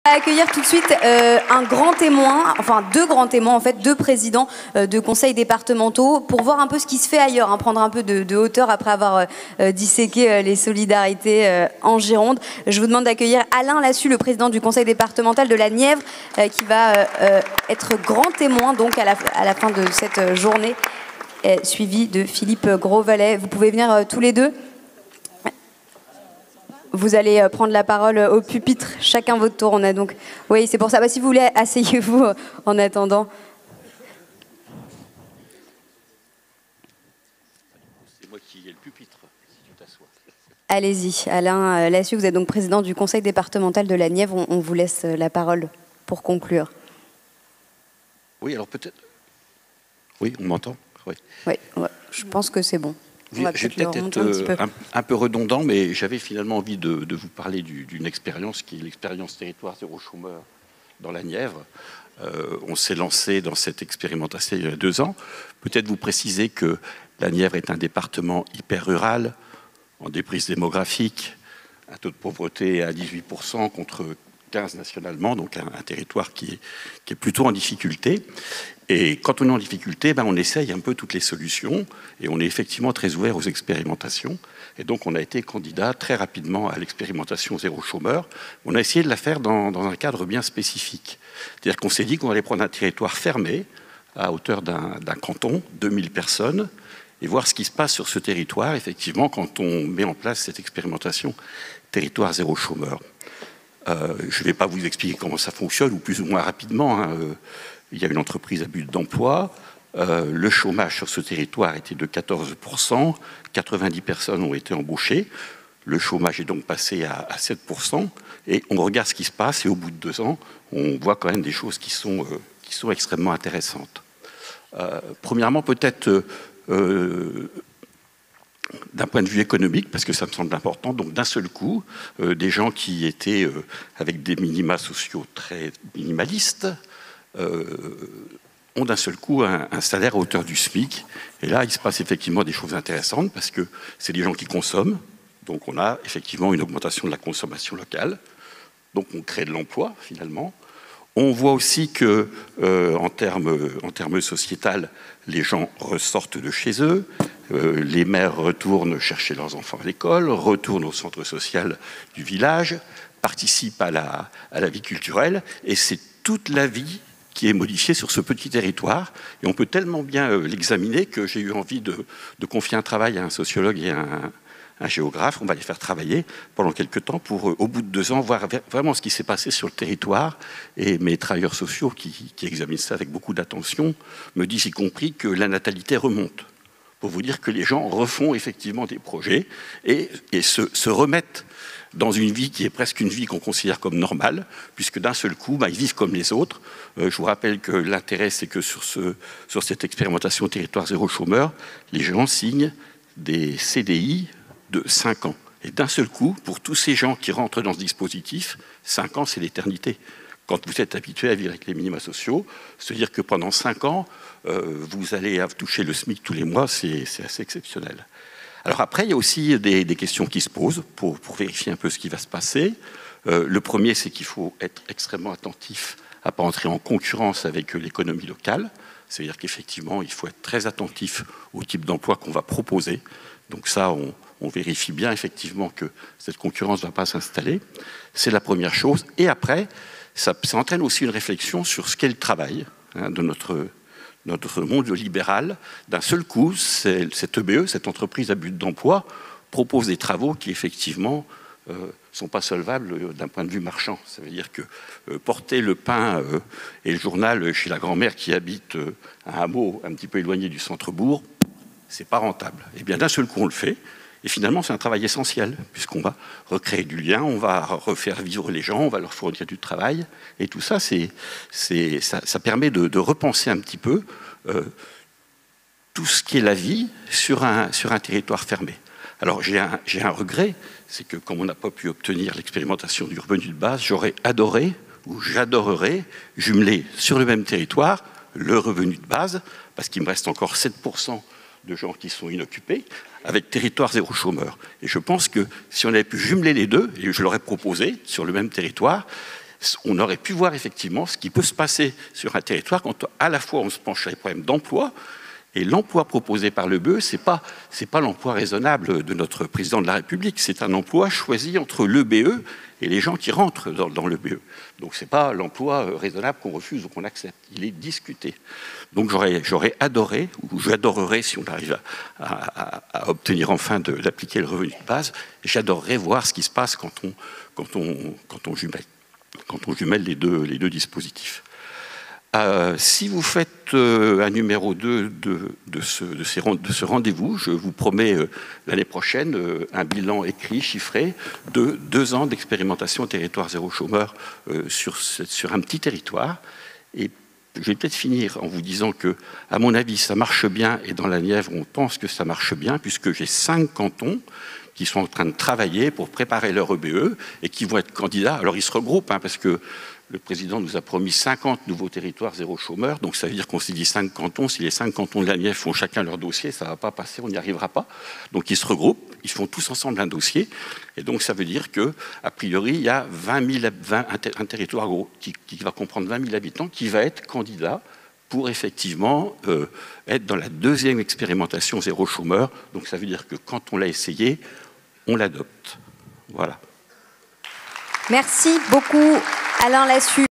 Accueillir tout de suite un grand témoin, enfin deux grands témoins en fait, deux présidents de conseils départementaux pour voir un peu ce qui se fait ailleurs, hein, prendre un peu de hauteur après avoir disséqué les solidarités en Gironde. Je vous demande d'accueillir Alain Lassus, le président du conseil départemental de la Nièvre, qui va être grand témoin donc à la fin de cette journée, suivi de Philippe Grosvalet. Vous pouvez venir tous les deux. Vous allez prendre la parole au pupitre, chacun votre tour. On a donc, oui, c'est pour ça. Bah, si vous voulez, asseyez-vous en attendant. C'est moi qui ai le pupitre, si tu t'assois. Allez-y, Alain Lassus, vous êtes donc président du conseil départemental de la Nièvre. On vous laisse la parole pour conclure. Oui, alors peut-être. Oui, on m'entend. Oui. Oui, ouais, je pense que c'est bon. Je vais peut-être être un peu redondant, mais j'avais finalement envie de vous parler d'une expérience qui est l'expérience territoire zéro chômeur dans la Nièvre. On s'est lancé dans cette expérimentation il y a 2 ans. Peut-être vous préciser que la Nièvre est un département hyper rural, en déprise démographique, un taux de pauvreté à 18% contre 15 nationalement, donc un territoire qui est plutôt en difficulté. Et quand on est en difficulté, on essaye un peu toutes les solutions et on est effectivement très ouvert aux expérimentations. Et donc on a été candidat très rapidement à l'expérimentation zéro chômeur. On a essayé de la faire dans un cadre bien spécifique. C'est-à-dire qu'on s'est dit qu'on allait prendre un territoire fermé à hauteur d'un canton, 2000 personnes, et voir ce qui se passe sur ce territoire, effectivement, quand on met en place cette expérimentation territoire zéro chômeur. Je ne vais pas vous expliquer comment ça fonctionne, ou plus ou moins rapidement, hein. Il y a une entreprise à but d'emploi. Le chômage sur ce territoire était de 14%. 90 personnes ont été embauchées. Le chômage est donc passé à 7%. Et on regarde ce qui se passe. Et au bout de 2 ans, on voit quand même des choses qui sont extrêmement intéressantes. Premièrement, peut-être d'un point de vue économique, parce que ça me semble important, donc d'un seul coup, des gens qui étaient avec des minima sociaux très minimalistes, ont d'un seul coup un salaire à hauteur du SMIC. Et là, il se passe effectivement des choses intéressantes parce que c'est des gens qui consomment. Donc on a effectivement une augmentation de la consommation locale. Donc on crée de l'emploi finalement. On voit aussi que, en termes sociétal, les gens ressortent de chez eux. Les mères retournent chercher leurs enfants à l'école, retournent au centre social du village, participent à la vie culturelle. Et c'est toute la vie qui est modifié sur ce petit territoire. Et on peut tellement bien l'examiner que j'ai eu envie de confier un travail à un sociologue et à un géographe. On va les faire travailler pendant quelques temps pour, au bout de 2 ans, voir vraiment ce qui s'est passé sur le territoire. Et mes travailleurs sociaux qui examinent ça avec beaucoup d'attention me disent y compris que la natalité remonte. Pour vous dire que les gens refont effectivement des projets et se remettent dans une vie qui est presque une vie qu'on considère comme normale, puisque d'un seul coup, ils vivent comme les autres. Je vous rappelle que l'intérêt, c'est que sur cette expérimentation territoire zéro chômeur, les gens signent des CDI de 5 ans. Et d'un seul coup, pour tous ces gens qui rentrent dans ce dispositif, 5 ans, c'est l'éternité. Quand vous êtes habitué à vivre avec les minima sociaux, se dire que pendant 5 ans, vous allez toucher le SMIC tous les mois, c'est assez exceptionnel. Alors après, il y a aussi des questions qui se posent pour vérifier un peu ce qui va se passer. Le premier, c'est qu'il faut être extrêmement attentif à ne pas entrer en concurrence avec l'économie locale. C'est-à-dire qu'effectivement, il faut être très attentif au type d'emploi qu'on va proposer. Donc ça, on vérifie bien effectivement que cette concurrence ne va pas s'installer. C'est la première chose. Et après, ça entraîne aussi une réflexion sur ce qu'est le travail de notre monde libéral. D'un seul coup, cette EBE, cette entreprise à but d'emploi, propose des travaux qui, effectivement, ne sont pas solvables d'un point de vue marchand. Ça veut dire que porter le pain et le journal chez la grand-mère qui habite un hameau un petit peu éloigné du centre-bourg, c'est pas rentable. Et bien, d'un seul coup, on le fait. Et finalement, c'est un travail essentiel, puisqu'on va recréer du lien, on va refaire vivre les gens, on va leur fournir du travail. Et tout ça, ça permet de repenser un petit peu tout ce qui est la vie sur un territoire fermé. Alors, j'ai un regret, c'est que comme on n'a pas pu obtenir l'expérimentation du revenu de base, j'aurais adoré, ou j'adorerais, jumeler sur le même territoire le revenu de base, parce qu'il me reste encore 7% de gens qui sont inoccupés, avec territoire zéro chômeur. Et je pense que si on avait pu jumeler les deux, et je l'aurais proposé sur le même territoire, on aurait pu voir effectivement ce qui peut se passer sur un territoire quand à la fois on se penche sur les problèmes d'emploi, et l'emploi proposé par le BE, c'est pas l'emploi raisonnable de notre président de la République, c'est un emploi choisi entre le BE et les gens qui rentrent dans le BE. Donc c'est pas l'emploi raisonnable qu'on refuse ou qu'on accepte, il est discuté. Donc j'aurais adoré, ou j'adorerais si on arrive à obtenir enfin d'appliquer le revenu de base, j'adorerais voir ce qui se passe quand on jumelle les deux dispositifs. Si vous faites un numéro 2 de ce rendez-vous, je vous promets l'année prochaine un bilan écrit, chiffré, de 2 ans d'expérimentation territoire zéro chômeur sur un petit territoire. Et je vais peut-être finir en vous disant que, à mon avis, ça marche bien, et dans la Nièvre, on pense que ça marche bien, puisque j'ai 5 cantons qui sont en train de travailler pour préparer leur EBE et qui vont être candidats. Alors ils se regroupent, parce que le président nous a promis 50 nouveaux territoires zéro chômeur, donc ça veut dire qu'on s'est dit 5 cantons, si les 5 cantons de la Nièvre font chacun leur dossier, ça ne va pas passer, on n'y arrivera pas. Donc ils se regroupent, ils font tous ensemble un dossier, et donc ça veut dire qu'a priori, il y a un territoire qui va comprendre 20 000 habitants qui va être candidat pour effectivement être dans la 2e expérimentation zéro chômeur. Donc ça veut dire que quand on l'a essayé, on l'adopte. Voilà. Merci beaucoup, Alain Lassus.